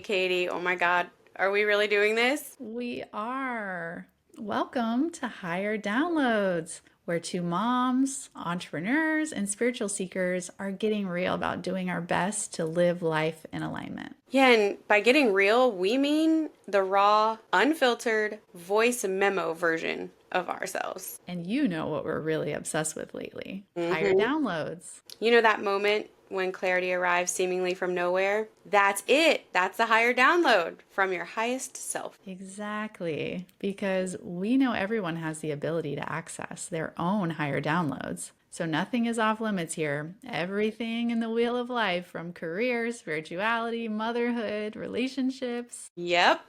Hey, Katie. Oh my God. Are we really doing this? We are. Welcome to Higher Downloads, where two moms, entrepreneurs, and spiritual seekers are getting real about doing our best to live life in alignment. Yeah, and by getting real, we mean the raw, unfiltered voice memo version of ourselves. And you know what we're really obsessed with lately: higher hmm downloads. You know that moment when clarity arrives seemingly from nowhere? That's it. That's the higher download from your highest self. Exactly, because we know everyone has the ability to access their own higher downloads. So nothing is off limits here. Everything in the wheel of life, from career, spirituality, motherhood, relationships. Yep,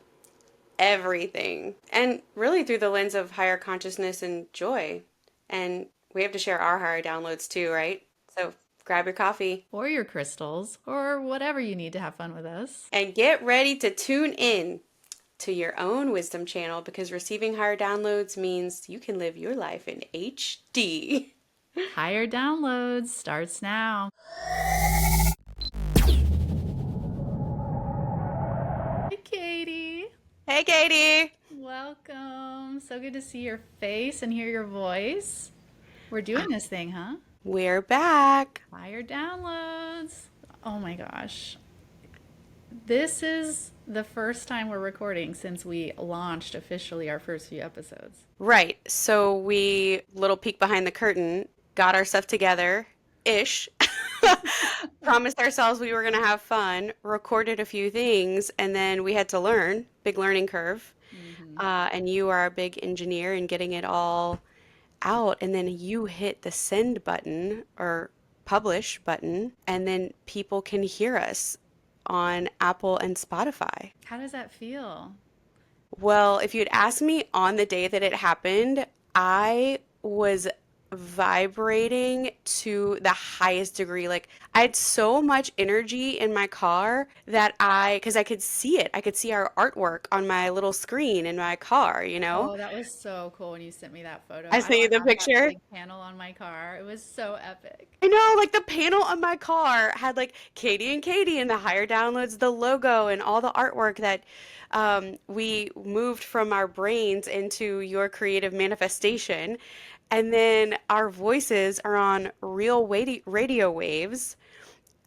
everything. And really through the lens of higher consciousness and joy. And we have to share our higher downloads too, right? So grab your coffee Or your crystals, or whatever you need to have fun with us. and get ready to tune in to your own wisdom channel because receiving higher downloads means you can live your life in HD. Higher Downloads starts now. Hi, Katie. Hey, Katie. Welcome. So good to see your face and hear your voice. We're doing this thing, huh? We're back. Higher Downloads. Oh my gosh. This is the first time we're recording since we launched officially our first few episodes. Right. So we, little peek behind the curtain, got our stuff together ish. Promised ourselves we were going to have fun, recorded a few things, and then we had to learn. Big learning curve. hmm And you are a big engineer in getting it all out, and then you hit the send button or publish button, and then people can hear us on Apple and Spotify. How does that feel? Well, if you'd asked me on the day that it happened, I was vibrating to the highest degree. Like I had so much energy in my car that because I could see it. I could see our artwork on my little screen in my car, you know? Oh, that was so cool when you sent me that photo. I I sent don't you the have that picture. big panel on my car. It was so epic. I know, like the panel on my car had like Katie and Katie and the higher downloads, the logo and all the artwork that we moved from our brains into your creative manifestation. And then our voices are on real radio waves.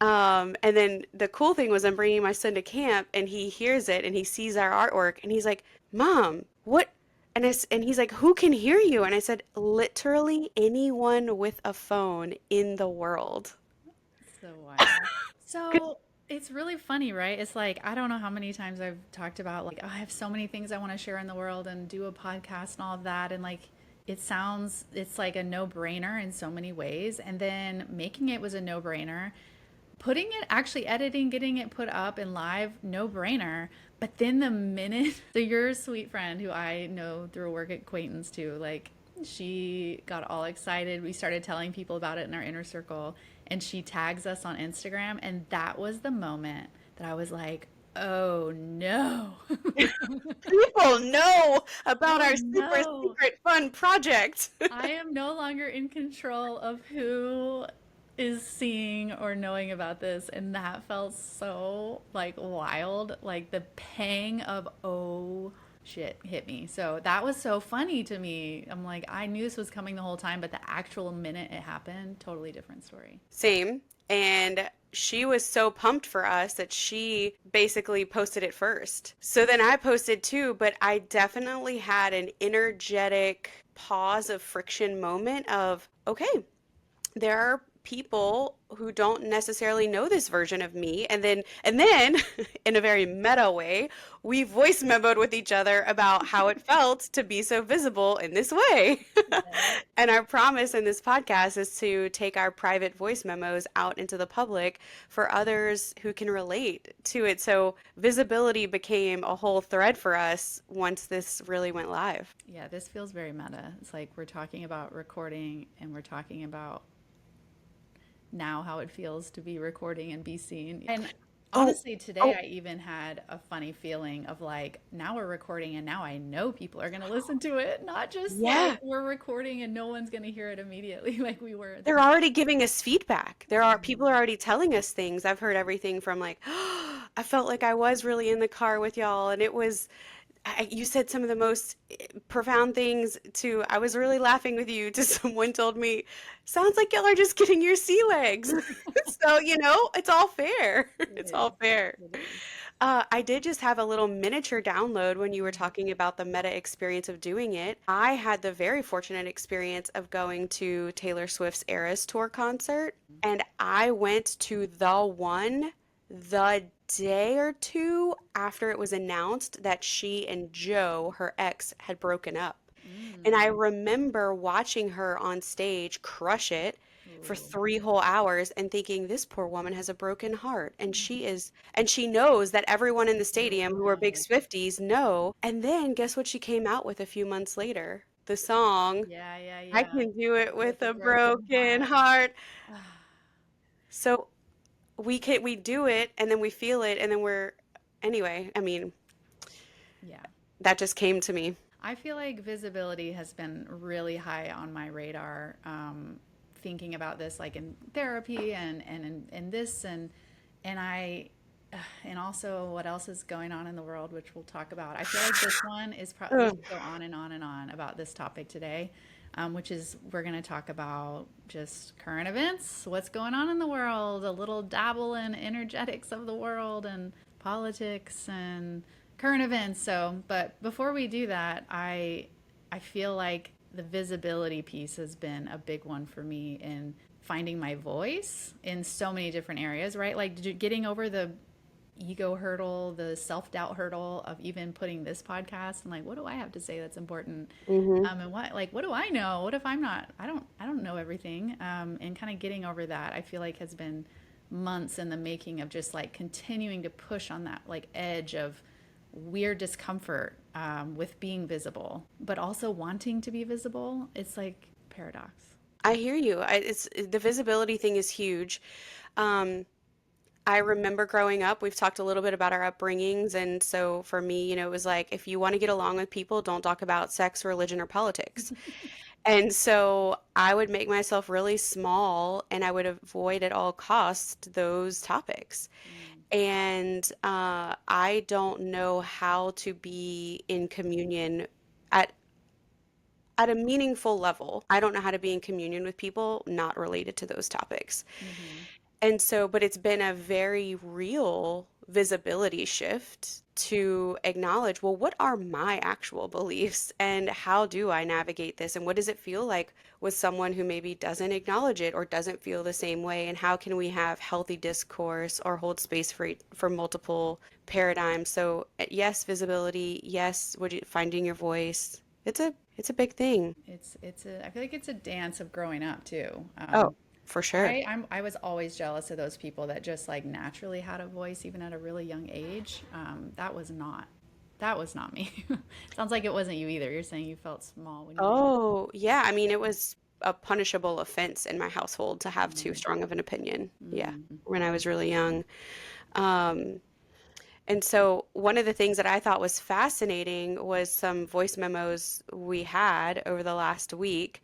And then the cool thing was I'm bringing my son to camp and he hears it and he sees our artwork and he's like, Mom, what? And he's like, who can hear you? And I said, literally anyone with a phone in the world. So wild. So it's really funny, right? It's like, I don't know how many times I've talked about, like, oh, I have so many things I want to share in the world and do a podcast and all of that. And like, it's like a no brainer in so many ways. And then making it was a no brainer. Putting it, actually editing, getting it put up and live, no brainer. But then the minute, so your sweet friend who I know through a work acquaintance too, like she got all excited. We started telling people about it in our inner circle and she tags us on Instagram. And that was the moment that I was like, oh no. People know about Oh our super no. secret fun project. I am no longer in control of who is seeing or knowing about this, and that felt so like wild. Like the pang of oh shit hit me. So that was so funny to me. I'm like, I knew this was coming the whole time, but the actual minute it happened, totally different story. Same. And she was so pumped for us that she basically posted it first. So then I posted too, but I definitely had an energetic pause of friction moment of, okay, there are people who don't necessarily know this version of me and then in a very meta way we voice memoed with each other about how it felt to be so visible in this way. Yeah. And our promise in this podcast is to take our private voice memos out into the public for others who can relate to it, so visibility became a whole thread for us once this really went live. Yeah, this feels very meta. It's like we're talking about recording and we're talking about now how it feels to be recording and be seen. And Oh, honestly, today oh, I even had a funny feeling of like, now we're recording and now I know people are going to listen to it, not just like yeah. we're recording and no one's going to hear it immediately like we were at the They're beginning. already giving us feedback. There are people are Mhm. already telling us things. I've heard everything from like, I felt like I was really in the car with y'all, and it was, you said some of the most profound things to, I was really laughing with you to someone told me, sounds like y'all are just getting your sea legs. So, it's all fair. It It's all is. fair. It is. I did just have a little miniature download when you were Mhm. talking about the meta experience of doing it. I had the very fortunate experience of going to Taylor Swift's Eras Tour concert, and I went to the one the day or two after it was announced that she and Joe, her ex, had broken up. And I Mm. remember watching her on stage crush it for Ooh. 3 whole hours and thinking, this poor woman has a broken heart. And she knows that everyone in the Everyone stadium who are big knows. Swifties know. And then guess what she came out with a few months later? The song, Yeah, yeah, I yeah. Can Do It With with a a broken Broken heart. Heart. So we do it and then we feel it and then anyway, I mean, Yeah. that just came to me. I feel like visibility has been really high on my radar, thinking about this like in therapy and this and I and also what else is going on in the world, which we'll talk about. I feel like this one is we Ugh. could go on and on and on about this topic today, which is we're going to talk about just current events, what's going on in the world, a little dabble in energetics of the world and politics and current events. So, but before we do that, I feel like the visibility piece has been a big one for me in finding my voice in so many different areas, right? Like getting over the ego hurdle, the self doubt hurdle of even putting this podcast and like, what do I have to say that's important? Hmm. And what do I know? What if I'm not, I don't know everything. And kind of getting over that, I feel like has been months in the making of just like continuing to push on that like edge of weird discomfort with being visible, but also wanting to be visible. It's like paradox. I hear you. It's the visibility thing is huge. Um, I remember growing up, we've talked a little bit about our upbringings, and so for me, it was like if you want to get along with people, don't talk about sex, religion, or politics. And so I would make myself really small and I would avoid at all costs those topics. Mm. And I don't know how to be in communion at at a meaningful level. I don't know how to be in communion with people not related to those topics. Mm-hmm. And so, but it's been a very real visibility shift to acknowledge, well, what are my actual beliefs and how do I navigate this? And what does it feel like with someone who maybe doesn't acknowledge it or doesn't feel the same way? And how can we have healthy discourse or hold space for multiple paradigms? So, yes, visibility, yes, finding your voice. It's a big thing. I feel like it's a dance of growing up too. Oh, for sure. I was always jealous of those people that just like naturally had a voice even at a really young age. That was not me. Sounds like it wasn't you either. You're saying you felt small when you were Oh, yeah. I mean, it was a punishable offense in my household to have too young. strong of an opinion. Yeah, Mm, mm, when I was really young. Um, and so one of the things that I thought was fascinating was some voice memos we had over the last week.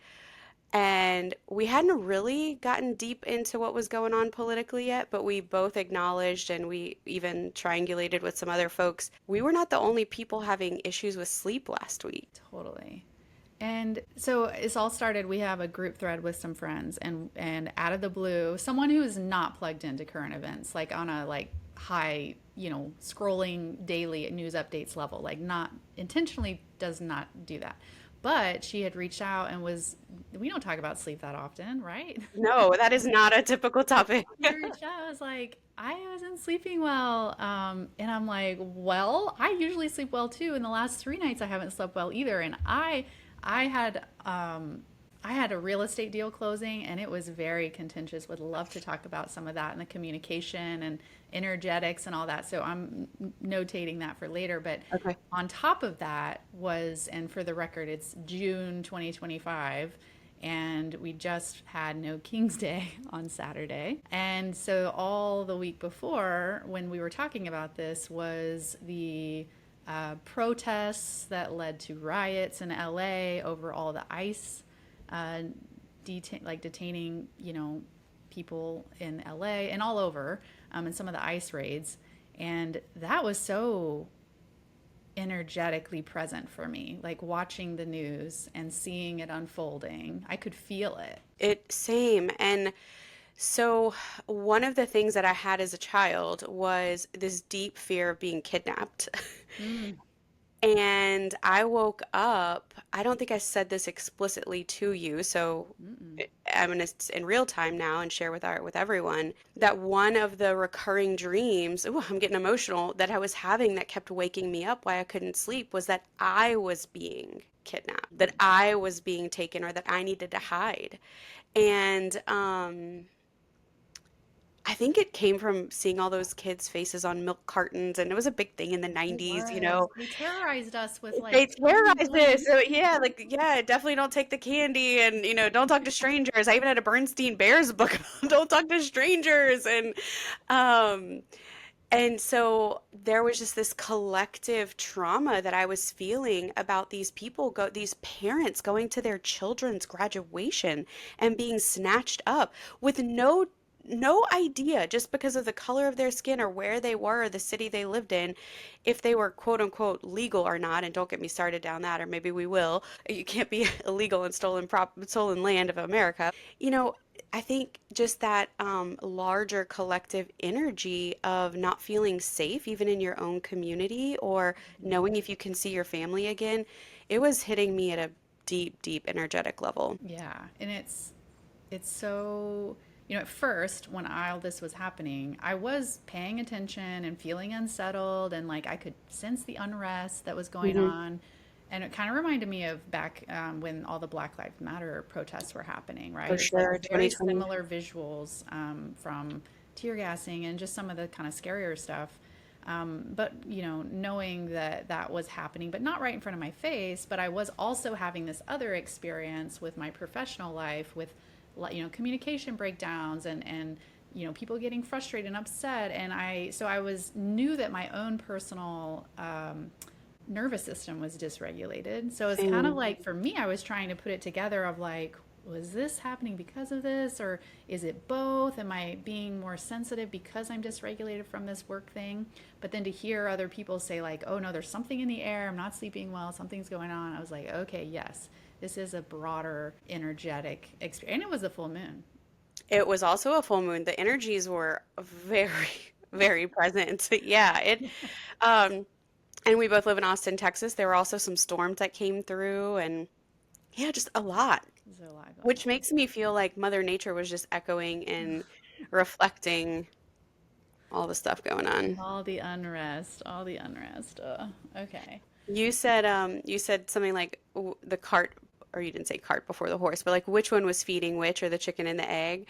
And we hadn't really gotten deep into what was going on politically yet, but we both acknowledged and we even triangulated with some other folks. We were not the only people having issues with sleep last week. totally. And so it's all started. We have a group thread with some friends, and out of the blue, someone who is not plugged into current events, like on a like high, scrolling daily news updates level, like not intentionally does not do that. But she had reached out and was, we don't talk about sleep that often, right? No, that is not a typical topic. She reached out. I was like, I wasn't sleeping well. And I'm like, well, I usually sleep well too. And the last 3 nights I haven't slept well either. And I had, I had a real estate deal closing and it was very contentious. Would love to talk about some of that and the communication and energetics and all that. So I'm notating that for later. But Okay. on top of that was, and for the record, it's June 2025 and we just had No King's Day on Saturday. And so all the week before, when we were talking about this, was the protests that led to riots in LA over all the ICE uh, detaining, people in LA and all over, and some of the ICE raids. And that was so energetically present for me, like watching the news and seeing it unfolding. I could feel it. It same. And so one of the things that I had as a child was this deep fear of being kidnapped. Mm, And I woke up, I don't think I said this explicitly to you, so mm-mm. I'm gonna in real time now and share with everyone that one of the recurring dreams, ooh, I'm getting emotional, that I was having that kept waking me up why I couldn't sleep was that I was being kidnapped, that I was being taken, or that I needed to hide. And I think it came from seeing all those kids' faces on milk cartons, and it was a big thing in the It 90s, you was. know. They terrorized us with They like candy terrorized this. blinks. So yeah, like yeah, definitely don't take the candy and don't talk to strangers. I even had a Bernstein Bears book about don't talk to strangers um and so there was just this collective trauma that I was feeling about these parents going to their children's graduation and being snatched up with no idea, just because of the color of their skin or where they were or the city they lived in, if they were quote unquote legal or not. And don't get me started down that, or maybe we will. You can't be illegal in stolen land of America. You know, I think just that larger collective energy of not feeling safe, even in your own community, or knowing if you can see your family again, it was hitting me at a deep, deep energetic level. Yeah, and it's so, at first when all this was happening, I was paying attention and feeling unsettled, and like I could sense the unrest that was going Hmm. on. And it kind of reminded me of back when all the Black Lives Matter protests were happening, For right? It's like sure, very 2020. similar visuals from tear gassing and just some of the kind of scarier stuff. But knowing that that was happening, but not right in front of my face, but I was also having this other experience with my professional life with, communication breakdowns and people getting frustrated and upset. And I was knew that my own personal nervous system was dysregulated. So it's kind of Same. like for me, I was trying to put it together of like, was this happening because of this, or is it both? Am I being more sensitive because I'm dysregulated from this work thing? But then to hear other people say like, oh no, there's something in the air, I'm not sleeping well, something's going on, I was like, okay, yes, this is a broader energetic experience. And it was a full moon. It was also a full moon. The energies were very, very present. Yeah, um, and we both live in Austin, Texas. There were also some storms that came through, and yeah, just a lot, There's a lot going which on. makes me feel like Mother Nature was just echoing and reflecting all the stuff going on. All the unrest, all the unrest. Okay. You said something like the cart, or you didn't say cart before the horse, but like which one was feeding which, or the chicken and the egg.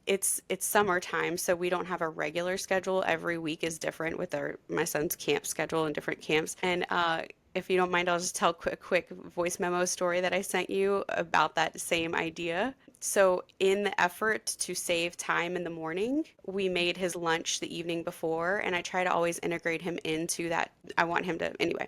It's summertime, so we don't have a regular schedule. Every week is different with our my son's camp schedule and different camps. And if you don't mind, I'll just tell a quick voice memo story that I sent you about that same idea. So, in the effort to save time in the morning, we made his lunch the evening before, and I try to always integrate him into that. I want him to, anyway.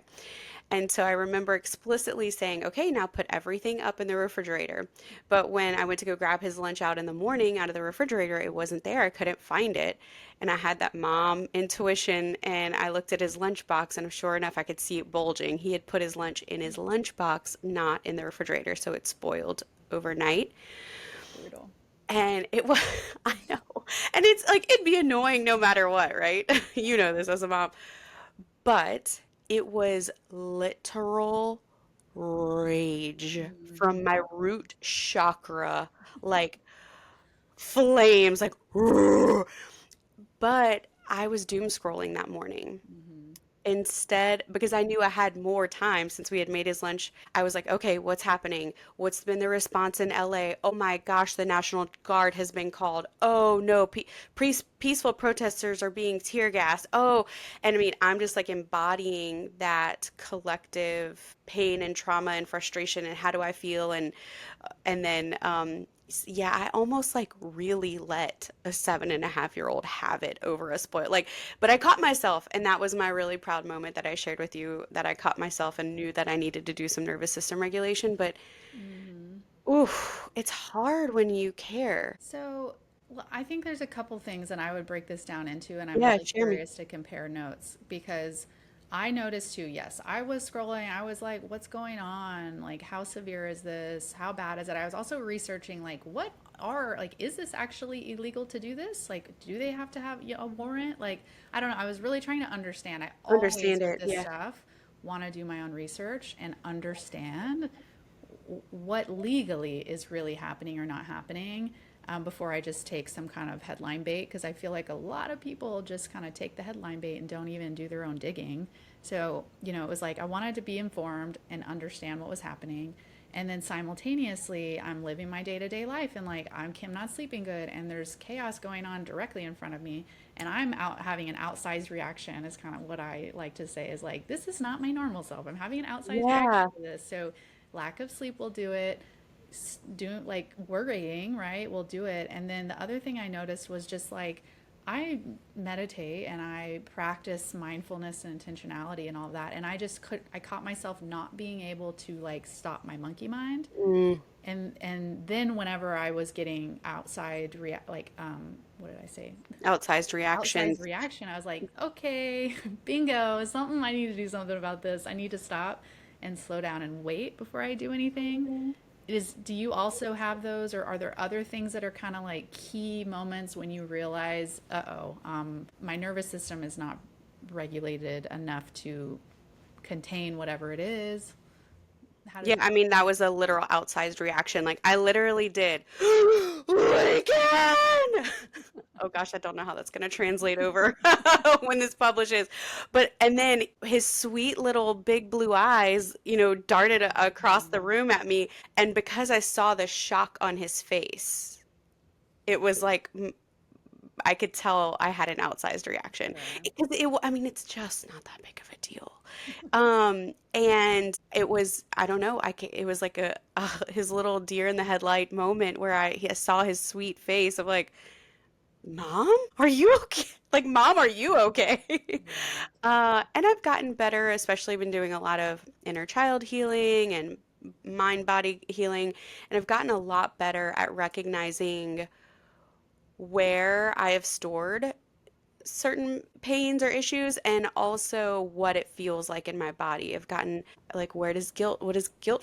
And so I remember explicitly saying, okay, now put everything up in the refrigerator. But when I went to go grab his lunch out in the morning out of the refrigerator, it wasn't there. I couldn't find it. And I had that mom intuition, and I looked at his lunchbox, and sure enough, I could see it bulging. He had put his lunch in his lunchbox, not in the refrigerator, so it spoiled overnight. Brutal. And it was, I know. And it's like, it'd be annoying no matter what, right? You know this as a mom. But it was literal rage from my root chakra, like flames, like, but I was doom scrolling that morning. Mm-hmm. Instead, because I knew I had more time since we had made his lunch, I was like, okay, what's happening? What's been the response in LA? Oh my gosh, the National Guard has been called. Oh no, peaceful protesters are being tear gassed. Oh, and I mean, I'm just like embodying that collective pain and trauma and frustration and how do I feel? And then yeah, I almost like really let a 7.5-year-old have it over a spoil. Like, but I caught myself, and that was my really proud moment that I shared with you, that I caught myself and knew that I needed to do some nervous system regulation. But Mm-hmm. ooh, it's hard when you care. So Well, I think there's a couple things, and I would break this down into, and I'm Yeah, really share me. curious to compare notes because I noticed too, yes, I was scrolling, I was like, what's going on? Like, how severe is this? How bad is it? I was also researching, like, is this actually illegal to do this? Like, do they have to have a warrant? Like, I don't know. I was really trying to understand. I always, Understand with it. this Yeah. stuff, want to do my own research and understand what legally is really happening or not happening before I just take some kind of headline bait. Because I feel like a lot of people just kind of take the headline bait and don't even do their own digging. So, it was like I wanted to be informed and understand what was happening. And then simultaneously, I'm living my day to day life and like I'm not sleeping good and there's chaos going on directly in front of me. And I'm out having an outsized reaction, is kind of what I like to say is like, this is not my normal self. I'm having an outsized reaction Yeah. to this. So, lack of sleep will do it. Doing like worrying, right, will do it. And then the other thing I noticed was just like I meditate and I practice mindfulness and intentionality and all that. And I caught myself not being able to like stop my monkey mind. Mm, And then whenever I was getting what did I say? outsized Outsized reactions. reaction, I was like, okay, bingo, something, I need to do something about this. I need to stop and slow down and wait before I do anything. Do you also have those, or are there other things that are kind of like key moments when you realize, uh-oh, my nervous system is not regulated enough to contain whatever it is? How does Yeah, it I work mean, for that you? was a literal outsized reaction. Like, I literally did, Lincoln! Oh gosh, I don't know how that's going to translate over when this publishes. And then his sweet little big blue eyes, darted across the room at me. And because I saw the shock on his face, it was like I could tell I had an outsized reaction Sure. because I mean, it's just not that big of a deal. And it was, I don't know, it was like his little deer in the headlight moment where I saw his sweet face of like, Mom, are you okay? Like, Mom, are you okay? Right. And I've gotten better, especially been doing a lot of inner child healing and mind body healing. And I've gotten a lot better at recognizing where I have stored certain pains or issues and also what it feels like in my body. I've gotten like what does guilt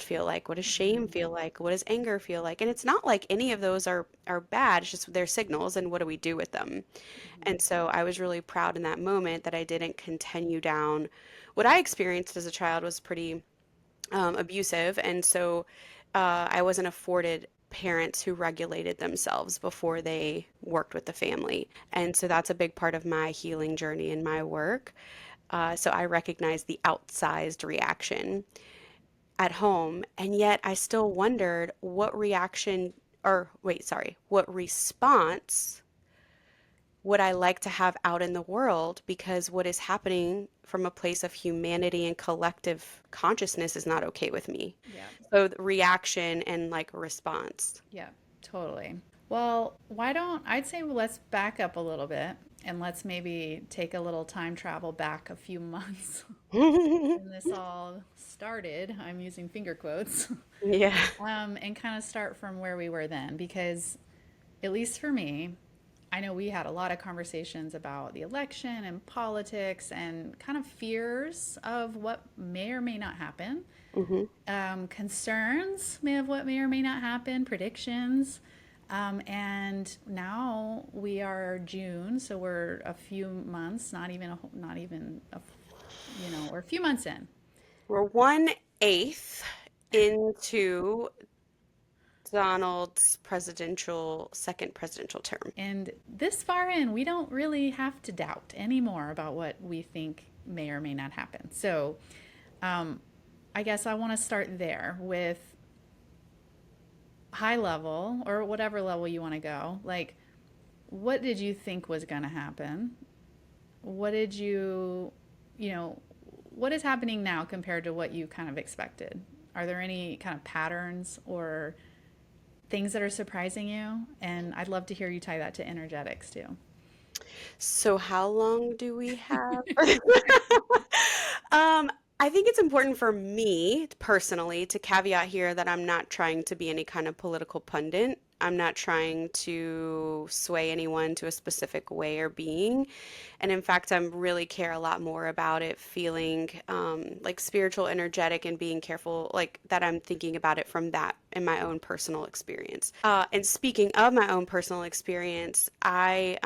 feel like? What does shame Mhm. feel like? What does anger feel like? And it's not like any of those are bad. It's just they're signals and what do we do with them? Mhm. And so I was really proud in that moment that I didn't continue down what I experienced as a child was pretty abusive. And so I wasn't afforded parents who regulated themselves before they worked with the family. And so that's a big part of my healing journey and my work. So I recognize the outsized reaction at home. And yet I still wondered what response would I like to have out in the world because what is happening from a place of humanity and collective consciousness is not okay with me. Yeah. So the reaction and like response. Yeah, totally. Well, why don't I'd say let's back up a little bit and let's maybe take a little time travel back a few months when this all started. I'm using finger quotes. Yeah. And kind of start from where we were then, because at least for me, I know we had a lot of conversations about the election and politics and kind of fears of what may or may not happen, Hmm. concerns may of what may or may not happen, predictions. And now we are June, so we're a few months, not even we're a few months in. We're 1/8 into Donald's second presidential term. And this far in, we don't really have to doubt anymore about what we think may or may not happen. So, um, I guess I want to start there with high level or whatever level you want to go. Like, what did you think was going to happen? What did you know, what is happening now compared to what you kind of expected? Are there any kind of patterns or things that are surprising you? And I'd love to hear you tie that to energetics too. So how long do we have? I think it's important for me personally to caveat here that I'm not trying to be any kind of political pundit. I'm not trying to sway anyone to a specific way or being. And in fact, I'm really care a lot more about it feeling like spiritual, energetic, and being careful, like that I'm thinking about it from that in my own personal experience. And speaking of my own personal experience, I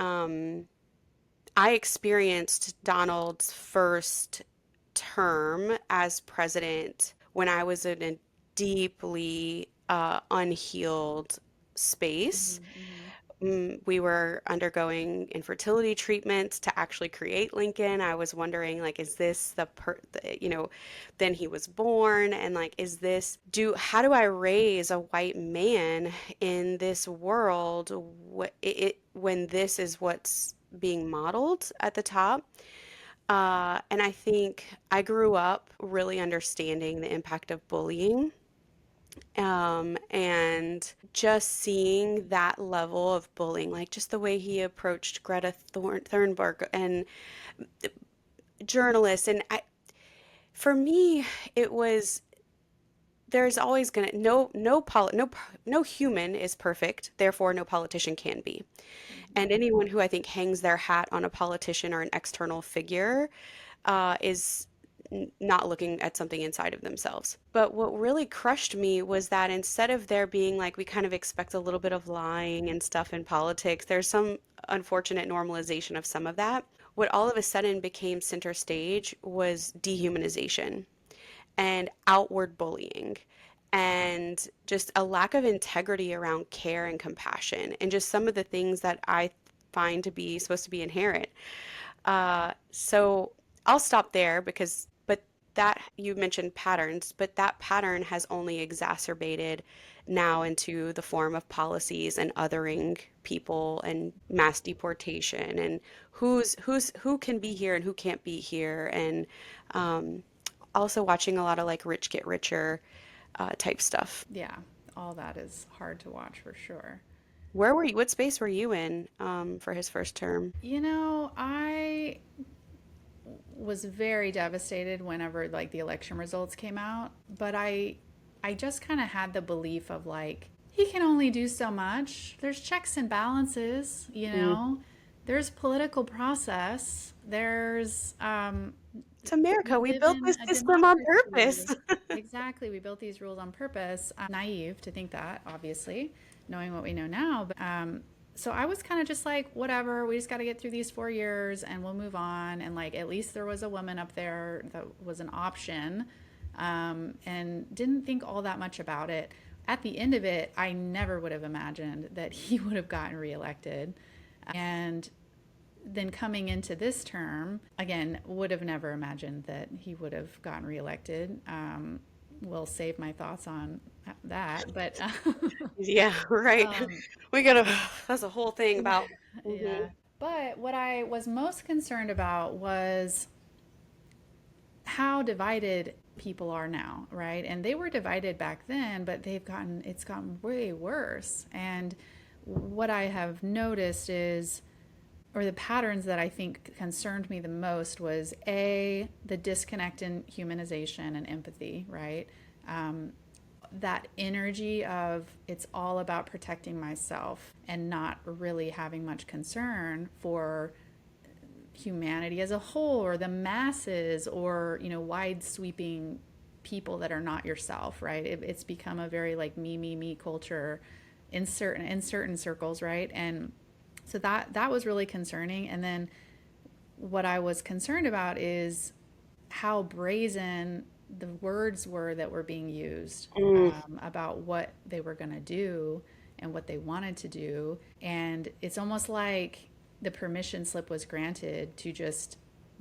experienced Donald's first term as president when I was in a deeply unhealed space. Hmm. Hmm. We were undergoing infertility treatments to actually create Lincoln. I was wondering, like, is this then he was born, and like, how do I raise a white man in this world when this is what's being modeled at the top? And I think I grew up really understanding the impact of bullying, and just seeing that level of bullying, like just the way he approached Thunberg and journalists. For me, it was there's always gonna no human is perfect, therefore no politician can be. And anyone who I think hangs their hat on a politician or an external figure is not looking at something inside of themselves. But what really crushed me was that instead of there being like, we kind of expect a little bit of lying and stuff in politics, there's some unfortunate normalization of some of that. What all of a sudden became center stage was dehumanization and outward bullying and just a lack of integrity around care and compassion and just some of the things that I find to be supposed to be inherent. So I'll stop there but that you mentioned patterns, but that pattern has only exacerbated now into the form of policies and othering people and mass deportation and who can be here and who can't be here and um, also watching a lot of like rich get richer type stuff. Yeah, all that is hard to watch for sure. Where were you? What space were you in for his first term? I was very devastated whenever like the election results came out, but I just kind of had the belief of like he can only do so much. There's checks and balances, you Mm. know. There's political process. There's It's America. we We live built in this a system on democracy. purpose. Exactly. We built these rules on purpose. Naive to think that, obviously, knowing what we know now. So I was kind of just like, whatever, we just got to get through these 4 years and we'll move on. And like, at least there was a woman up there that was an option, and didn't think all that much about it. At the end of it, I never would have imagined that he would have gotten reelected. And then coming into this term, again, would have never imagined that he would have gotten reelected. Will save my thoughts on that, but Yeah, right. um, We gotta, that's a whole thing about. yeah. Mhm. But what I was most concerned about was how divided people are now, right? And they were divided back then, but it's gotten way worse. And what I have noticed is, or the patterns that I think concerned me the most was the disconnect in humanization and empathy, right? Um, that energy of it's all about protecting myself and not really having much concern for humanity as a whole or the masses or wide sweeping people that are not yourself, right? It's become a very like me culture in certain circles, right? And so that was really concerning. And then what I was concerned about is how brazen the words were that were being used, Mm. about what they were going to do and what they wanted to do. And it's almost like the permission slip was granted to just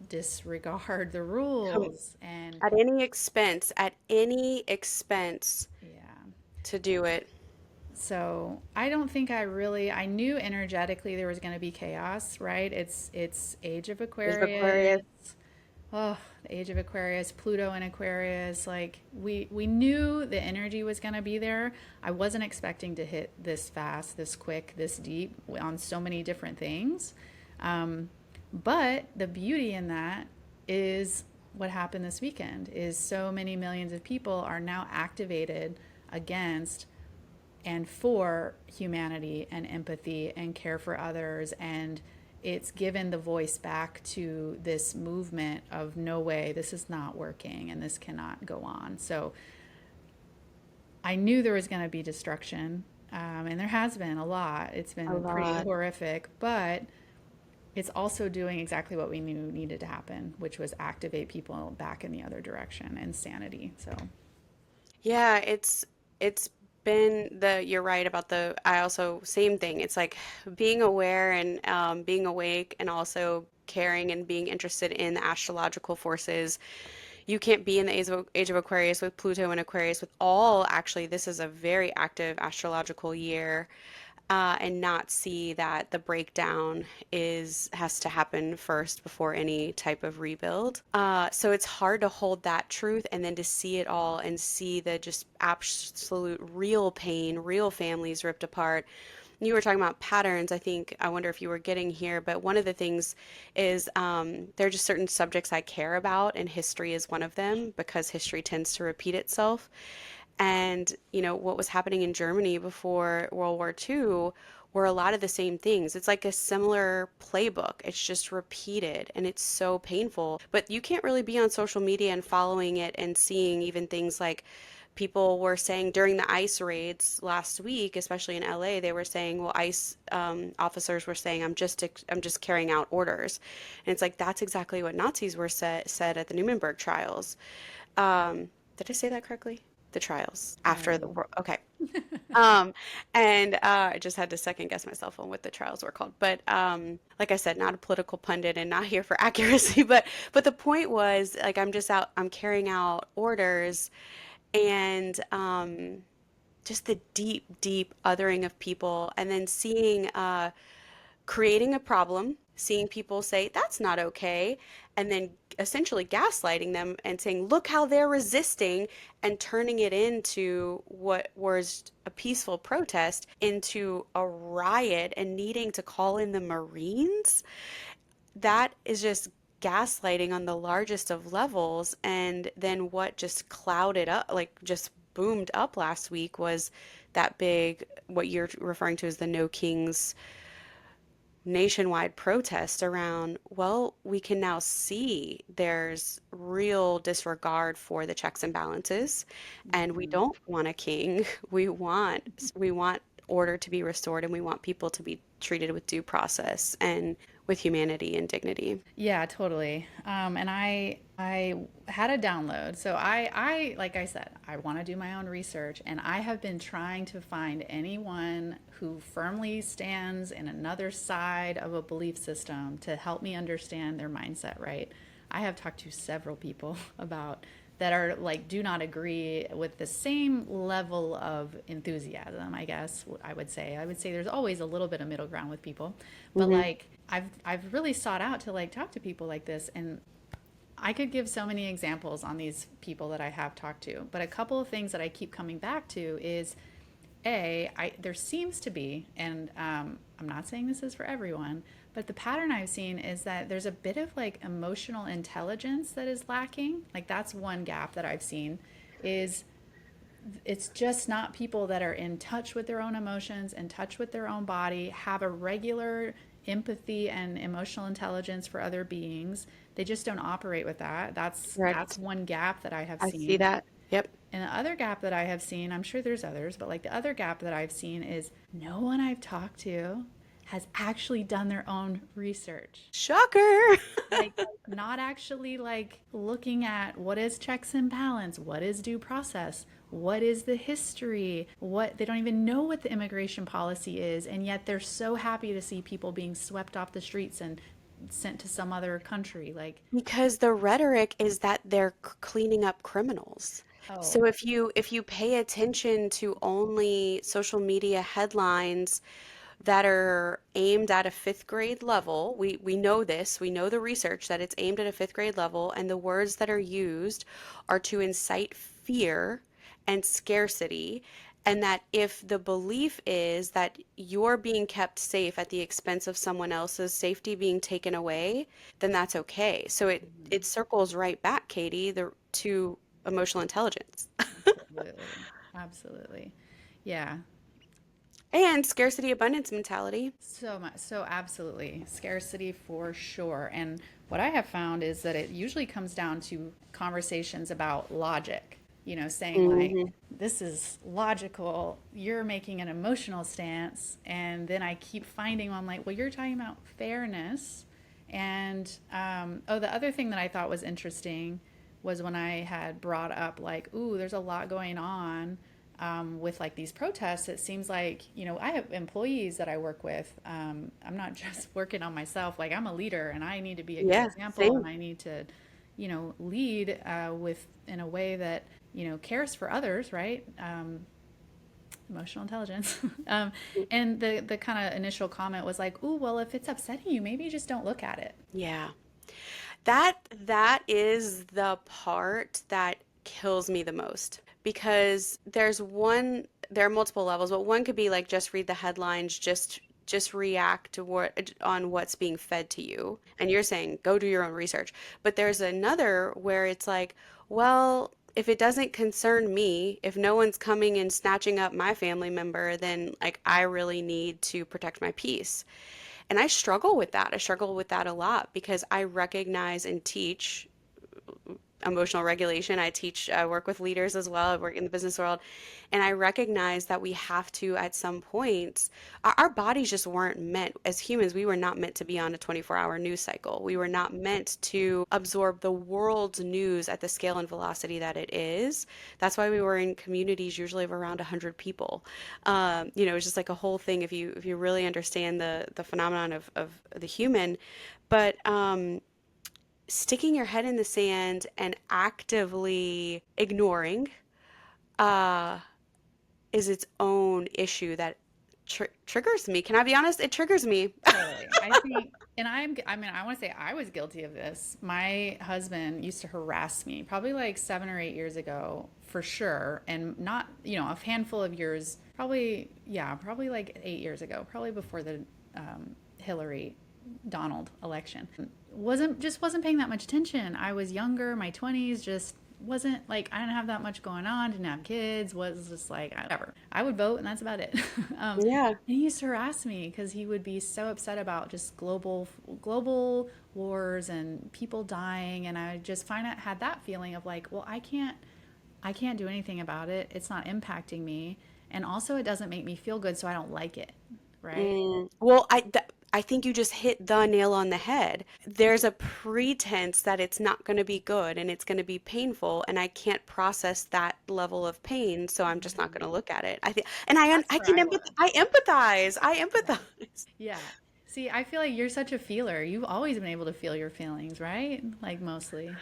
disregard the Come rules. And at any expense yeah. to do it. So I don't think I knew energetically there was going to be chaos, right? It's Age of Is Aquarius. Aquarius. Oh, the Age of Aquarius, Pluto in Aquarius. Like we knew the energy was going to be there. I wasn't expecting to hit this fast, this quick, this deep on so many different things. Um, but the beauty in that is what happened this weekend is so many millions of people are now activated against and for humanity and empathy and care for others. And it's given the voice back to this movement of no way, this is not working and this cannot go on. So I knew there was going to be destruction, and there has been a lot. It's A been pretty lot. horrific, but it's also doing exactly what we knew needed to happen, which was activate people back in the other direction and sanity. So, Yeah, it's been the you're right about the I also same thing. It's like being aware and being awake and also caring and being interested in the astrological forces. You can't be in the age of Aquarius with Pluto and Aquarius with all actually this is a very active astrological year and not see that the breakdown is has to happen first before any type of rebuild. So it's hard to hold that truth and then to see it all and see the just absolute real pain, real families ripped apart. You were talking about patterns. I think, I wonder if you were getting here, but one of the things is there are just certain subjects I care about, and history is one of them because history tends to repeat itself. And, what was happening in Germany before World War II were a lot of the same things. It's like a similar playbook. It's just repeated and it's so painful. But you can't really be on social media and following it and seeing even things like people were saying during the ICE raids last week, especially in LA, they were saying, well, ICE officers were saying, I'm just carrying out orders. And it's like, that's exactly what Nazis were said at the Nuremberg trials. Did I say that correctly? The trials I after don't the know. war. Okay. And I just had to second guess myself on what the trials were called. But like I said, not a political pundit and not here for accuracy. But the point was like I'm just out. I'm carrying out orders, and just the deep, deep othering of people, and then seeing creating a problem, seeing people say, that's not okay, and then essentially gaslighting them and saying, look how they're resisting, and turning it into what was a peaceful protest into a riot and needing to call in the Marines. That is just gaslighting on the largest of levels. And then what just clouded up, like just boomed up last week was that big, what you're referring to as the No Kings nationwide protest around, well, we can now see there's real disregard for the checks and balances, and we Mhm. don't want a king. We want order to be restored, and we want people to be treated with due process and with humanity and dignity. Yeah, totally. And I had a download. So I like I said, I want to do my own research, and I have been trying to find anyone who firmly stands in another side of a belief system to help me understand their mindset, right? I have talked to several people about that are like do not agree with the same level of enthusiasm, I guess I would say there's always a little bit of middle ground with people, but Hmm. like I've really sought out to like talk to people like this, and I could give so many examples on these people that I have talked to, but a couple of things that I keep coming back to is there seems to be, and I'm not saying this is for everyone, but the pattern I've seen is that there's a bit of like emotional intelligence that is lacking. Like that's one gap that I've seen is it's just not people that are in touch with their own emotions, in touch with their own body, have a regular empathy and emotional intelligence for other beings. They just don't operate with that. That's Correct. one gap that I have I see seen. that. Yep. And the other gap that I have seen, I'm sure there's others, but like the other gap that I've seen is no one I've talked to has actually done their own research. Shocker. Like, not actually like looking at what is checks and balance, what is due process, what is the history, what they don't even know what the immigration policy is, and yet they're so happy to see people being swept off the streets and sent to some other country. Like, Because the rhetoric is that they're cleaning up criminals. So oh, if you pay attention to only social media headlines that are aimed at a fifth grade level, we know this, we know the research that it's aimed at a fifth grade level, and the words that are used are to incite fear and scarcity And that if the belief is that you're being kept safe at the expense of someone else's safety being taken away, then that's okay. So it Mhm. circles right back, Katie, to emotional intelligence Absolutely. Absolutely. Yeah. and scarcity abundance mentality. So much. So absolutely. Scarcity for sure. And what I have found is that it usually comes down to conversations about logic, saying like, Hmm. this is logical, you're making an emotional stance. And then I keep finding, I'm like, well, you're talking about fairness. And oh, the other thing that I thought was interesting was when I had brought up, like, ooh, there's a lot going on with like these protests. It seems like, I have employees that I work with. I'm not just working on myself. Like, I'm a leader and I need to be a good Yeah, example, and same. I need to, lead with in a way that, cares for others, right? Emotional intelligence. And the kind of initial comment was like, "Ooh, well, if it's upsetting you, maybe you just don't look at it." Yeah. That is the part that kills me the most because there are multiple levels, but one could be like just read the headlines, just react to what on what's being fed to you. And you're saying go do your own research. But there's another where it's like, well, if it doesn't concern me, if no one's coming and snatching up my family member, then like I really need to protect my peace. And I struggle with that. I struggle with that a lot because I recognize and teach emotional regulation. I work with leaders as well. I work in the business world. And I recognize that we have to, at some points, our bodies just weren't meant, as humans, we were not meant to be on a 24-hour news cycle. We were not meant to absorb the world's news at the scale and velocity that it is. That's why we were in communities usually of around 100 people. It's just like a whole thing if you really understand the phenomenon of the human. But sticking your head in the sand and actively ignoring uh, is its own issue that triggers me. Can I be honest? It triggers me. Totally. I think, and I mean, I want to say I was guilty of this. My husband used to harass me probably like 7 or 8 years ago, for sure. And not, a handful of years, probably, yeah, probably like 8 years ago, probably before the Hillary Donald election. Wasn't paying that much attention. I was younger, my 20s, just wasn't like, I didn't have that much going on, didn't have kids, was just like, whatever. I would vote and that's about it. Yeah. And he used to harass me because he would be so upset about just global wars and people dying, and I just had that feeling of like, well, I can't do anything about it. It's not impacting me, and also it doesn't make me feel good, so I don't like it, right? Well, I think you just hit the nail on the head. There's a pretense that it's not going to be good and it's going to be painful, and I can't process that level of pain, so I'm just not going to look at it. I think, and That's I where can I empathize. was. I Yeah. empathize. Yeah. See, I feel like you're such a feeler. You've always been able to feel your feelings, right? Like mostly.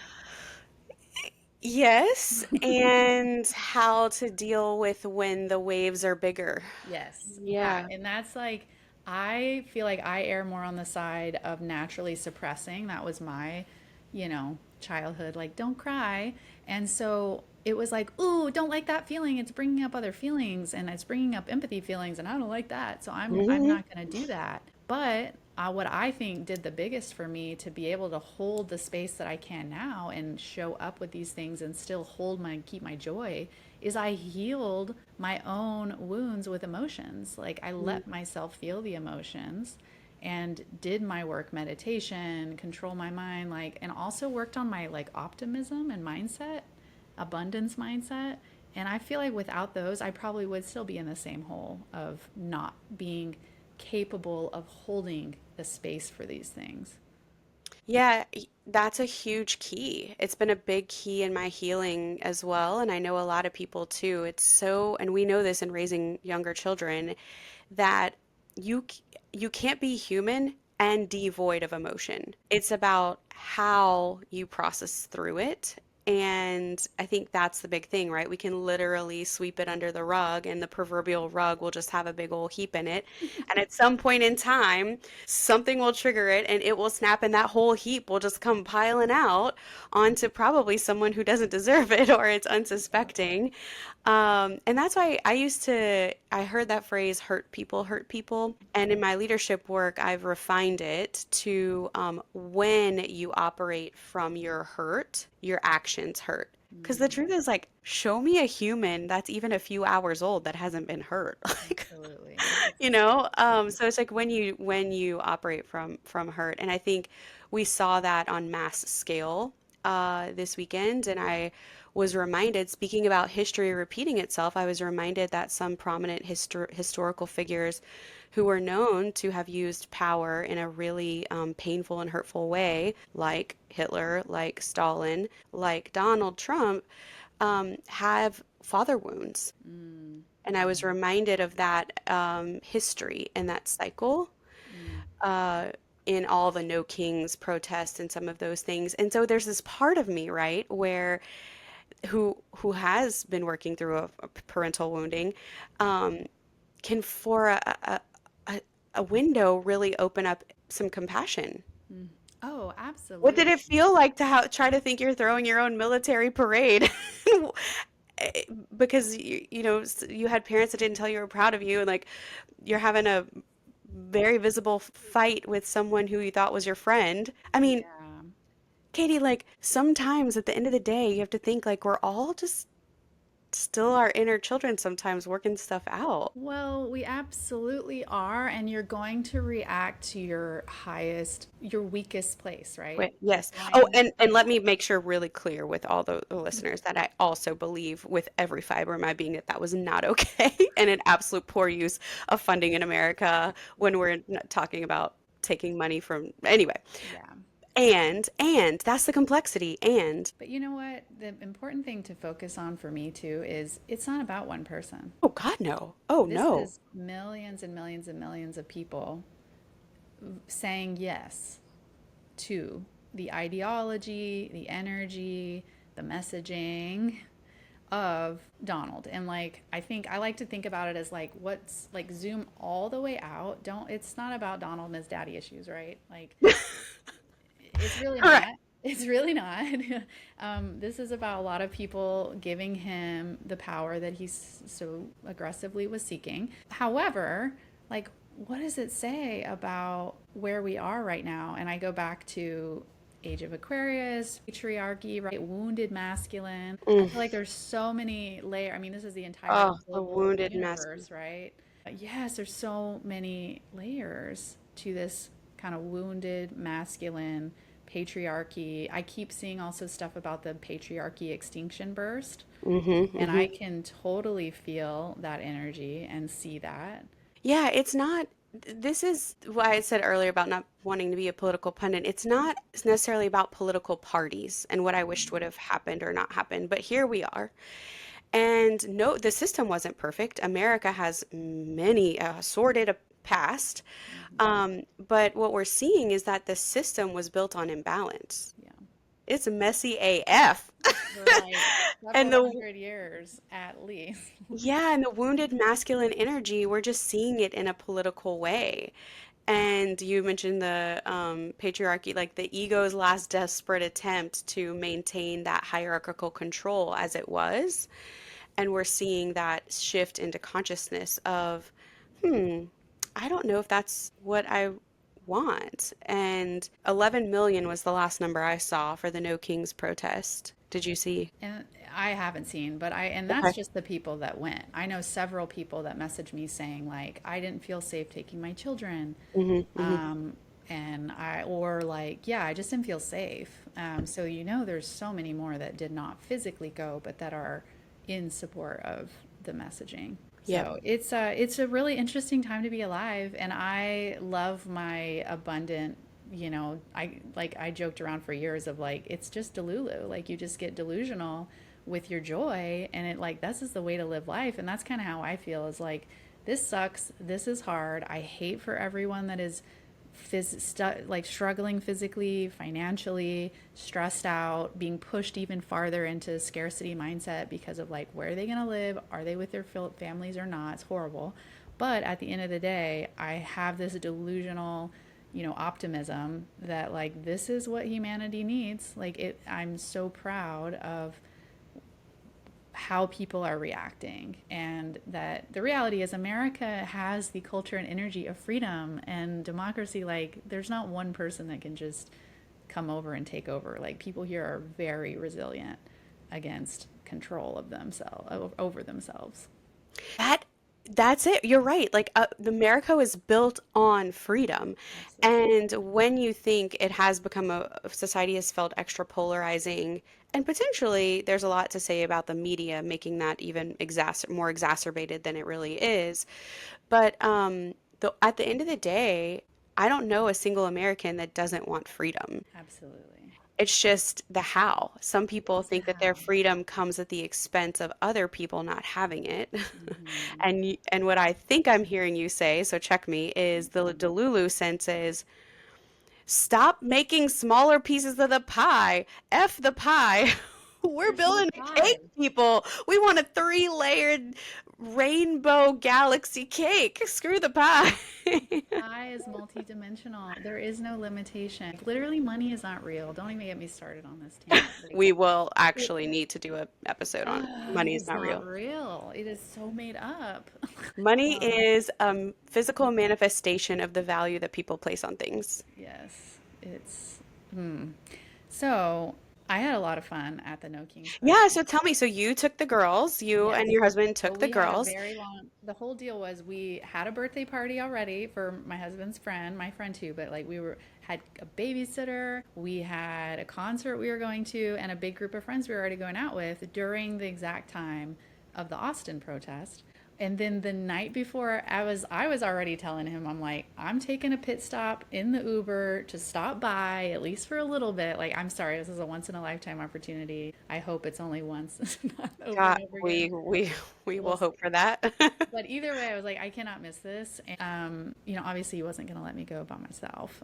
Yes, and how to deal with when the waves are bigger. Yes. Yeah. Yeah. And that's like, I feel like I err more on the side of naturally suppressing. That was my, childhood. Like, don't cry. And so it was like, ooh, don't like that feeling. It's bringing up other feelings and it's bringing up empathy feelings. And I don't like that. So I'm Hmm. not going to do that. But what I think did the biggest for me to be able to hold the space that I can now and show up with these things and still keep my joy is I healed my own wounds with emotions. Like I let myself feel the emotions and did my work, meditation, control my mind, like, and also worked on my like optimism and mindset, abundance mindset. And I feel like without those, I probably would still be in the same hole of not being capable of holding the space for these things. Yeah, that's a huge key. It's been a big key in my healing as well, and I know a lot of people too. And we know this in raising younger children, that you can't be human and devoid of emotion. It's about how you process through it And I think that's the big thing, right? We can literally sweep it under the rug, and the proverbial rug will just have a big old heap in it. And at some point in time, something will trigger it and it will snap, and that whole heap will just come piling out onto probably someone who doesn't deserve it or it's unsuspecting. And that's why I heard that phrase, hurt people. And in my leadership work, I've refined it to when you operate from your hurt, your actions hurt. Because the Mm, truth is, like, show me a human that's even a few hours old that hasn't been hurt. Like, absolutely. It's you so know, true. so it's like when you operate from hurt, and I think we saw that on mass scale this weekend, and I was reminded, speaking about history repeating itself, I was reminded that some prominent historical figures who were known to have used power in a really painful and hurtful way, like Hitler, like Stalin, like Donald Trump, have father wounds. Mm, And I was yeah. reminded of that history and that cycle Mm, uh, in all the No Kings protests and some of those things. And so there's this part of me, right, where who has been working through a parental wounding, um, can for a, a window really open up some compassion. mm. Oh, What did absolutely. it feel like to try to think you're throwing your own military parade? Because you had parents that didn't tell you were proud of you, and like you're having a very visible fight with someone who you thought was your friend. I mean, Yeah. Katie, like sometimes at the end of the day, you have to think like we're all just still our inner children sometimes working stuff out. Well, we absolutely are, and you're going to react to your highest, your weakest place, right? Wait, You're yes. Oh, going, and let me make sure really clear with all the listeners that I also believe with every fiber of my being that that was not okay and an absolute poor use of funding in America when we're talking about taking money from anyway. yeah. And that's the complexity. And But you know what? The important thing to focus on for me too is it's not about one person. oh God, no. Oh This no. is millions and millions and millions of people saying yes to the ideology, the energy, the messaging of Donald. And like, I think I like to think about it as like, what's like zoom all the way out. Don't, it's not about Donald and his daddy issues, right? Like, it's really Correct. not. It's really not. This is about a lot of people giving him the power that he's so aggressively was seeking. However, like, what does it say about where we are right now? And I go back to Age of Aquarius, patriarchy, right? Wounded masculine. I Mm. feel like there's so many layers. I mean, this is the entire Oh, the global wounded masculine. universe, right? Yes, there's so many layers to this kind of wounded masculine patriarchy. I keep seeing also stuff about the patriarchy extinction burst, Mm-hmm, and mm-hmm. I can totally feel that energy and see that. Yeah, it's not. This is why I said earlier about not wanting to be a political pundit. It's not necessarily about political parties and what I wished would have happened or not happened, but here we are. And no, the system wasn't perfect. America has many sordid a past. Mhm. But what we're seeing is that the system was built on imbalance. Yeah. It's messy AF. For like And several the hundred years at least. yeah, and the wounded masculine energy, we're just seeing it in a political way. And you mentioned the patriarchy, like the ego's last desperate attempt to maintain that hierarchical control as it was. And we're seeing that shift into consciousness of, hmm, I don't know if that's what I want. And 11 million was the last number I saw for the No Kings protest. Did you see? And I haven't seen, but and that's Okay. just the people that went. I know several people that messaged me saying like, I didn't feel safe taking my children. Hmm, hmm. Um, and or like, yeah, I just didn't feel safe. So, there's so many more that did not physically go, but that are in support of the messaging. Yep. So it's a really interesting time to be alive, and I love my abundant. I joked around for years of like it's just delulu, like you just get delusional with your joy, and it like this is the way to live life, and that's kind of how I feel is like this sucks, this is hard, I hate for everyone that is like struggling physically, financially, stressed out, being pushed even farther into scarcity mindset because of like where are they going to live? Are they with their families or not? It's horrible. But at the end of the day, I have this delusional, optimism that like this is what humanity needs. Like I'm so proud of how people are reacting, and that the reality is America has the culture and energy of freedom and democracy. Like there's not one person that can just come over and take over. Like people here are very resilient against control of themselves, over themselves. That that's it. You're right. Like America was built on freedom. Absolutely. And when you think it has become society has felt extra polarizing, and potentially there's a lot to say about the media making that even more exacerbated than it really is. But at the end of the day, I don't know a single American that doesn't want freedom. Absolutely. It's just the how. Some people It's the think that their how. freedom comes at the expense of other people not having it. Mm-hmm. And what I think I'm hearing you say, so check me, is the Delulu sense is stop making smaller pieces of the pie. F the pie. We're There's no building a pie. cake, people. We want a three-layered rainbow galaxy cake. Screw the pie. Pie is multidimensional. There is no limitation. Literally, money is not real. Don't even get me started on this tangent. Like, We will it, actually need to do an episode on money is it's not not real. real. It is so made up. Money Um, is a physical manifestation of the value that people place on things. yes, it's. Hmm. So I had a lot of fun at the No Kings Yeah, party. so tell me, so you took the girls, you and Yes. your husband So took the we had a girls. very the whole deal was we had a birthday party already for my husband's friend, my friend too, but like had a babysitter, we had a concert we were going to, and a big group of friends we were already going out with during the exact time of the Austin protest. And then the night before, I was already telling him, I'm like, I'm taking a pit stop in the Uber to stop by at least for a little bit. Like, I'm sorry, this is a once in a lifetime opportunity. I hope it's only once, not over God, and over again. we We'll will hope see. for that. But either way, I was like, I cannot miss this. And, obviously he wasn't going to let me go by myself.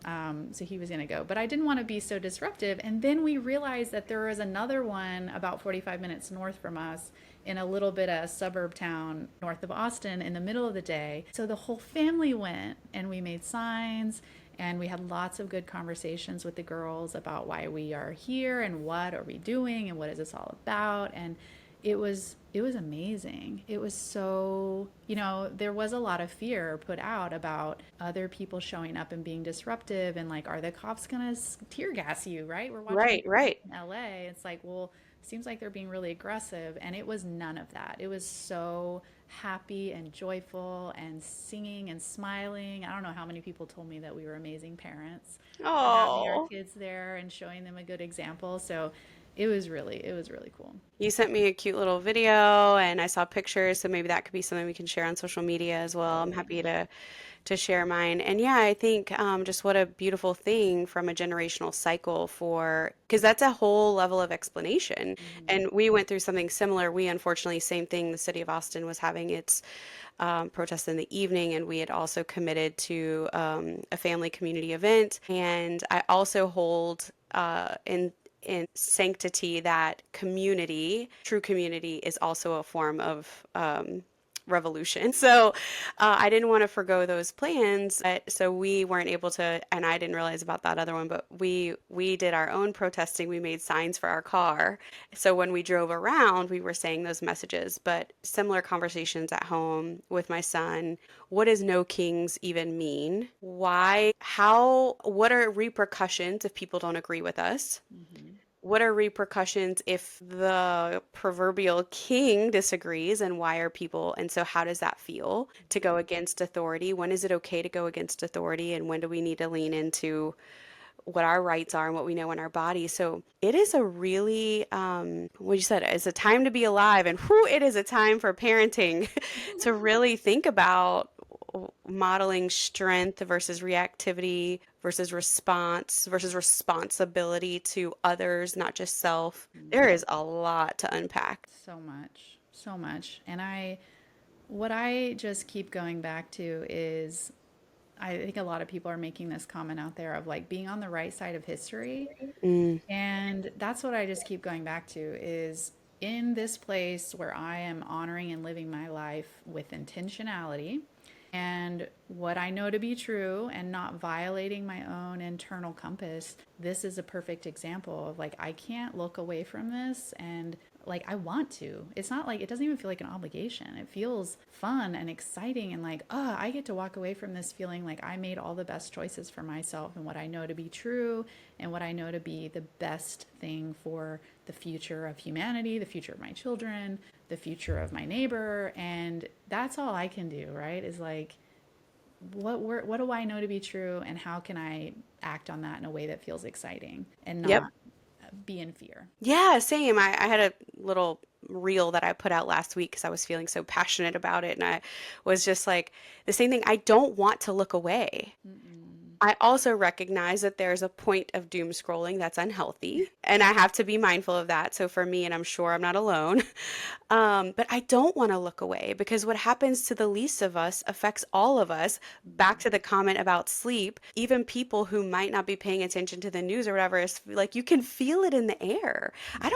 So he was going to go. But I didn't want to be so disruptive. And then we realized that there was another one about 45 minutes north from us in a little bit of suburb town north of Austin in the middle of the day. So the whole family went, and we made signs, and we had lots of good conversations with the girls about why we are here and what are we doing and what is this all about. And it was amazing. It was so, there was a lot of fear put out about other people showing up and being disruptive, and like, are the cops gonna tear gas you, right? We're watching Right, right. in LA. It's like, well, seems like they're being really aggressive, and it was none of that. It was so happy and joyful and singing and smiling. I don't know how many people told me that we were amazing parents for having our Oh, kids there and showing them a good example. So it was really cool. you sent me a cute little video and I saw pictures, so maybe that could be something we can share on social media as well. I'm Totally. happy to share mine. And yeah, I think just what a beautiful thing from a generational cycle for, because that's a whole level of explanation. Hmm. And we went through something similar. We unfortunately, same thing, the city of Austin was having its protest in the evening, and we had also committed to a family community event. And I also hold in sanctity that community, true community, is also a form of revolution. So I didn't want to forgo those plans. So we weren't able to, and I didn't realize about that other one, but we did our own protesting. We made signs for our car. So when we drove around, we were saying those messages, but similar conversations at home with my son. What does no kings even mean? Why? How? What are repercussions if people don't agree with us? Hmm. What are repercussions if the proverbial king disagrees, and why are people, and so how does that feel to go against authority? When is it okay to go against authority, and when do we need to lean into what our rights are and what we know in our body? So it is a really, what you said, it's a time to be alive, and whoo, it is a time for parenting to really think about modeling strength versus reactivity versus response versus responsibility to others, not just self. There is a lot to unpack. So much, so much. And what I just keep going back to is I think a lot of people are making this comment out there of like being on the right side of history. Mm, And that's what I just keep going back to is in this place where I am honoring and living my life with intentionality and what I know to be true and not violating my own internal compass. This is a perfect example of like, I can't look away from this and like I want to. It's not like it doesn't even feel like an obligation. It feels fun and exciting and like, oh, I get to walk away from this feeling like I made all the best choices for myself and what I know to be true and what I know to be the best thing for the future of humanity, the future of my children, the future of my neighbor, and that's all I can do, right? Is like what do I know to be true and how can I act on that in a way that feels exciting and yep. not be in fear. Yeah, same. I had a little reel that I put out last week because I was feeling so passionate about it. And I was just like, the same thing. I don't want to look away. Mm-mm. I also recognize that there's a point of doom scrolling that's unhealthy, and I have to be mindful of that. So for me, and I'm sure I'm not alone, but I don't want to look away because what happens to the least of us affects all of us. Back to the comment about sleep, even people who might not be paying attention to the news or whatever, is like you can feel it in the air. I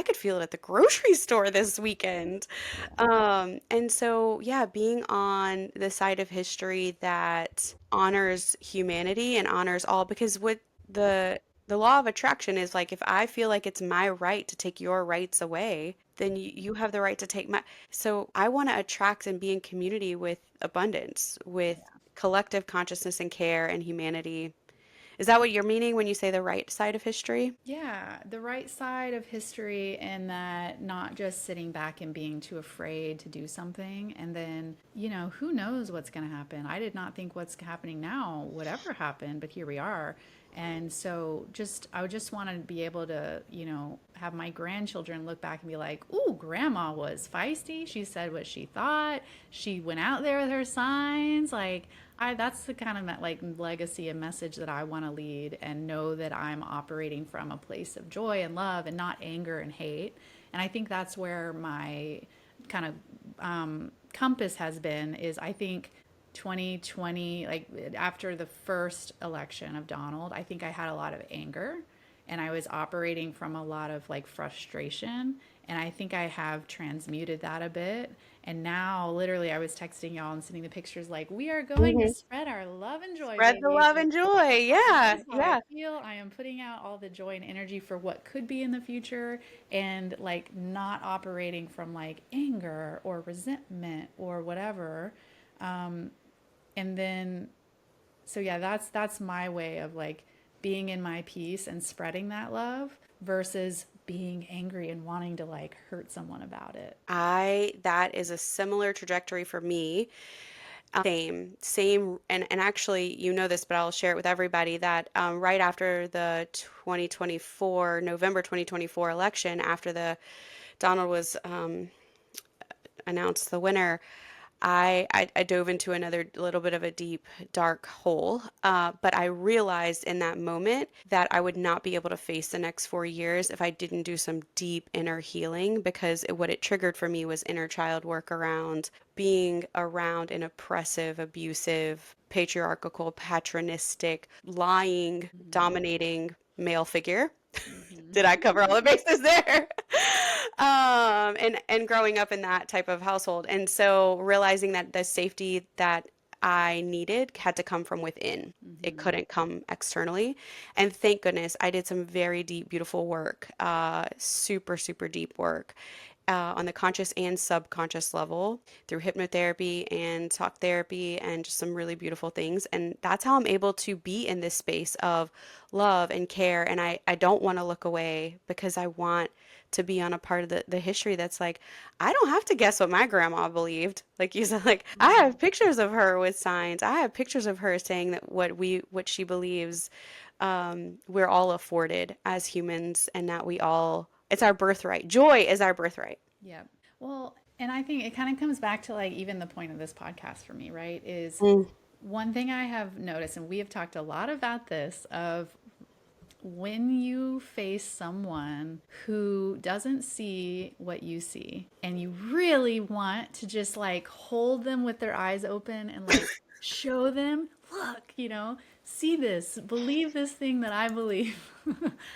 could feel it at the grocery store this weekend. Yeah. And so, yeah, being on the side of history that honors humanity and honors all, because what the law of attraction is like, if I feel like it's my right to take your rights away, then you have the right to take my. So I want to attract and be in community with abundance, with collective consciousness and care and humanity. Is that what you're meaning when you say the right side of history? Yeah, the right side of history, and that not just sitting back and being too afraid to do something. And then, who knows what's going to happen? I did not think what's happening now would ever happen, but here we are. And so I would just want to be able to, have my grandchildren look back and be like, ooh, grandma was feisty. She said what she thought. She went out there with her signs. Like, that's the kind of like legacy and message that I want to lead and know that I'm operating from a place of joy and love and not anger and hate. And I think that's where my kind of compass has been is I think 2020, like after the first election of Donald, I think I had a lot of anger and I was operating from a lot of like frustration. And I think I have transmuted that a bit. And now, literally, I was texting y'all and sending the pictures like, we are going to Hmm. spread our love and joy, Spread the baby. love Like, and joy. this Yeah, is how I yeah. feel. I am putting out all the joy and energy for what could be in the future and like not operating from like anger or resentment or whatever. Um, and then so yeah, that's my way of like being in my peace and spreading that love versus being angry and wanting to like hurt someone about it. That is a similar trajectory for me. Same, and actually, you know this, but I'll share it with everybody that right after the 2024, November 2024 election, after the Donald was announced the winner, I dove into another little bit of a deep, dark hole. But I realized in that moment that I would not be able to face the next 4 years if I didn't do some deep inner healing because what it triggered for me was inner child work around being around an oppressive, abusive, patriarchal, patronistic, lying, Mm-hmm. dominating male figure. Did I cover Mm-hmm. all the bases there? And growing up in that type of household, and so realizing that the safety that I needed had to come from within. It Mm-hmm. couldn't come externally. And thank goodness I did some very deep, beautiful work, super, super deep work on the conscious and subconscious level through hypnotherapy and talk therapy and just some really beautiful things. And that's how I'm able to be in this space of love and care. And I don't want to look away because I want to be on a part of the history that's like, I don't have to guess what my grandma believed. Like you said, like I have pictures of her with signs. I have pictures of her saying that what she believes, we're all afforded as humans and that we all, it's our birthright. Joy is our birthright. Yeah. Well, and I think it kind of comes back to like even the point of this podcast for me, right? Is Mm, one thing I have noticed, and we have talked a lot about this, of when you face someone who doesn't see what you see and you really want to just like hold them with their eyes open and like show them, look, see this, believe this thing that I believe.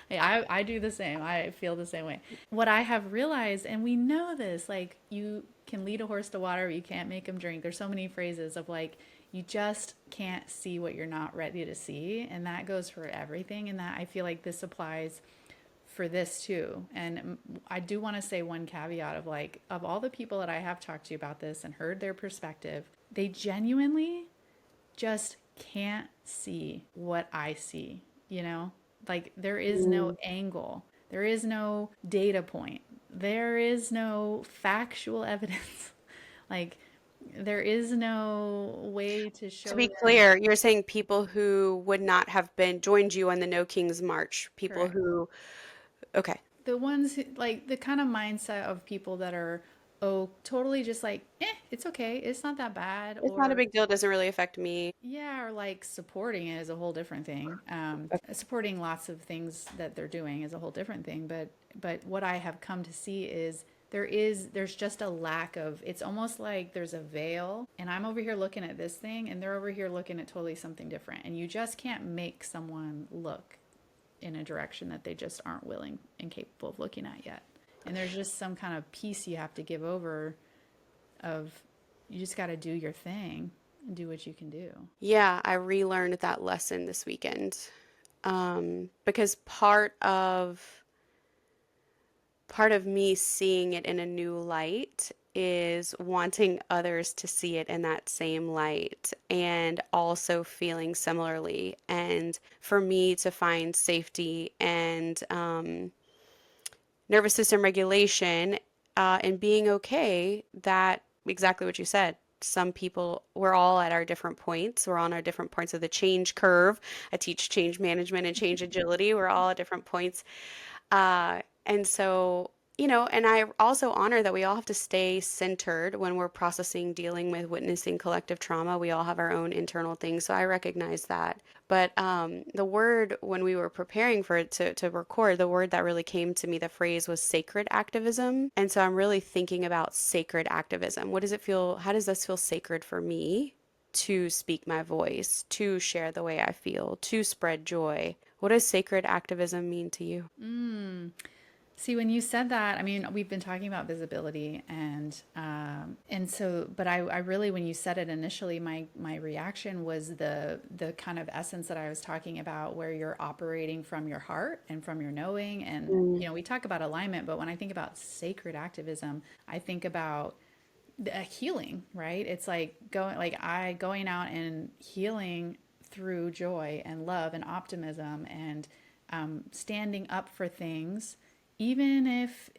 Hey, I do the same. I feel the same way. What I have realized, and we know this, like you can lead a horse to water, but you can't make him drink. There's so many phrases of like, you just can't see what you're not ready to see. And that goes for everything. And that I feel like this applies for this too. And I do want to say one caveat of like, of all the people that I have talked to about this and heard their perspective, they genuinely just can't see what I see, you know? Like there is no Mm. angle, there is no data point, there is no factual evidence. Like there is no way to To show be them. clear, you're saying people who would not have been joined you on the No Kings March, people Correct. who, okay, The ones who, like the kind of mindset of people that are, oh, totally just like, it's okay, it's not that bad, it's not a or big deal, it doesn't really affect me. yeah, or like supporting it is a whole different thing. Supporting lots of things that they're doing is a whole different thing. But what I have come to see is there's just a lack of. It's almost like there's a veil, and I'm over here looking at this thing, and they're over here looking at totally something different, and you just can't make someone look in a direction that they just aren't willing and capable of looking at yet. And there's just some kind of piece you have to give over of you just got to do your thing and do what you can do. Yeah, I relearned that lesson this weekend. Because part of me seeing it in a new light is wanting others to see it in that same light and also feeling similarly. And for me to find safety and nervous system regulation and being okay that exactly what you said. Some people, we're all at our different points. We're on our different points of the change curve. I teach change management and change agility. We're all at different points. And so, and I also honor that we all have to stay centered when we're processing, dealing with, witnessing collective trauma. We all have our own internal things. So I recognize that. But the word, when we were preparing for it to record, the word that really came to me, the phrase was sacred activism. And so I'm really thinking about sacred activism. What does it feel? How does this feel sacred for me? To speak my voice, to share the way I feel, to spread joy. What does sacred activism mean to you? Mm. See, when you said that, I mean, we've been talking about visibility, and so, but I really, when you said it initially, my reaction was the kind of essence that I was talking about, where you're operating from your heart and from your knowing, and Mm. we talk about alignment, but when I think about sacred activism, I think about healing, right? It's like going out and healing through joy and love and optimism and standing up for things, even if,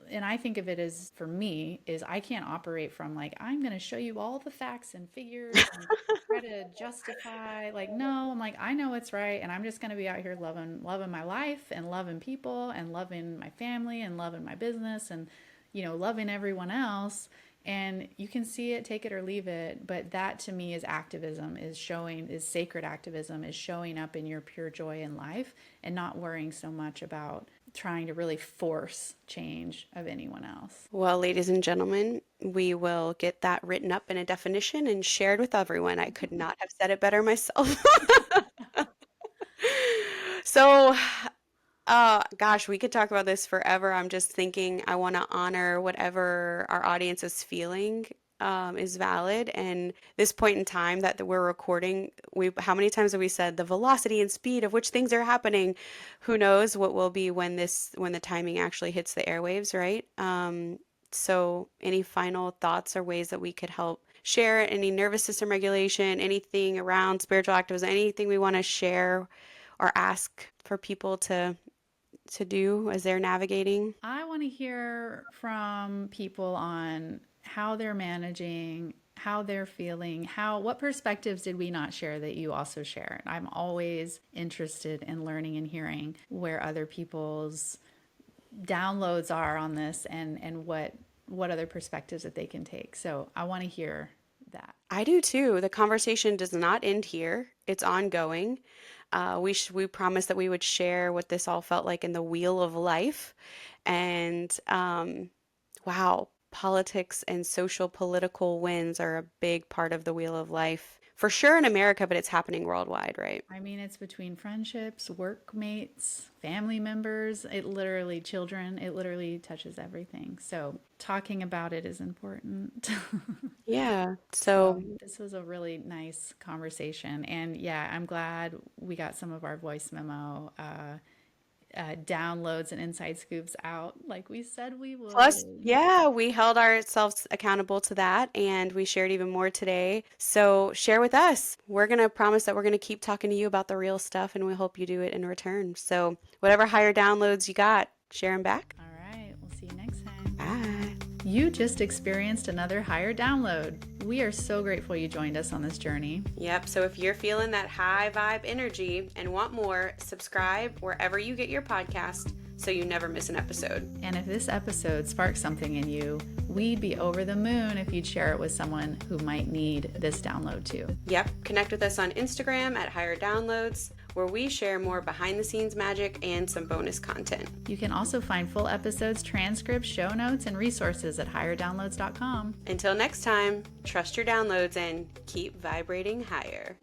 and I think of it as, for me, is I can't operate from like, I'm going to show you all the facts and figures and try to justify, like, no, I'm like, I know it's right. And I'm just going to be out here loving my life and loving people and loving my family and loving my business and, loving everyone else. And you can see it, take it or leave it. But that to me is activism, is sacred activism, is showing up in your pure joy in life and not worrying so much about trying to really force change of anyone else. Well, ladies and gentlemen, we will get that written up in a definition and shared with everyone. I could not have said it better myself. So, gosh, we could talk about this forever. I'm just thinking I want to honor whatever our audience is feeling, is valid. And this point in time that we're recording, how many times have we said the velocity and speed of which things are happening? Who knows what will be when the timing actually hits the airwaves, right? So any final thoughts or ways that we could help share any nervous system regulation, anything around spiritual activism, anything we want to share or ask for people to do as they're navigating? I want to hear from people on how they're managing, how they're feeling, what perspectives did we not share that you also share? I'm always interested in learning and hearing where other people's downloads are on this and what other perspectives that they can take. So I want to hear that. I do too. The conversation does not end here. It's ongoing. We promised that we would share what this all felt like in the wheel of life. And wow, politics and social political wins are a big part of the wheel of life for sure in America, but it's happening worldwide, right? I mean, it's between friendships, workmates, family members, it literally, children, it literally touches everything. So, talking about it is important. Yeah. So, So this was a really nice conversation. And yeah, I'm glad we got some of our voice memo downloads and inside scoops out like we said we plus, would. yeah, we held ourselves accountable to that and we shared even more today. So share with us. We're going to promise that we're going to keep talking to you about the real stuff and we hope you do it in return. So whatever higher downloads you got, share them back. All right, we'll see you next time. Bye. You just experienced another higher download. We are so grateful you joined us on this journey. Yep. So if you're feeling that high vibe energy and want more, subscribe wherever you get your podcast so you never miss an episode. And if this episode sparks something in you, we'd be over the moon if you'd share it with someone who might need this download too. Yep. Connect with us on Instagram at Higher Downloads, where we share more behind the scenes magic and some bonus content. You can also find full episodes, transcripts, show notes, and resources at higherdownloads.com. Until next time, trust your downloads and keep vibrating higher.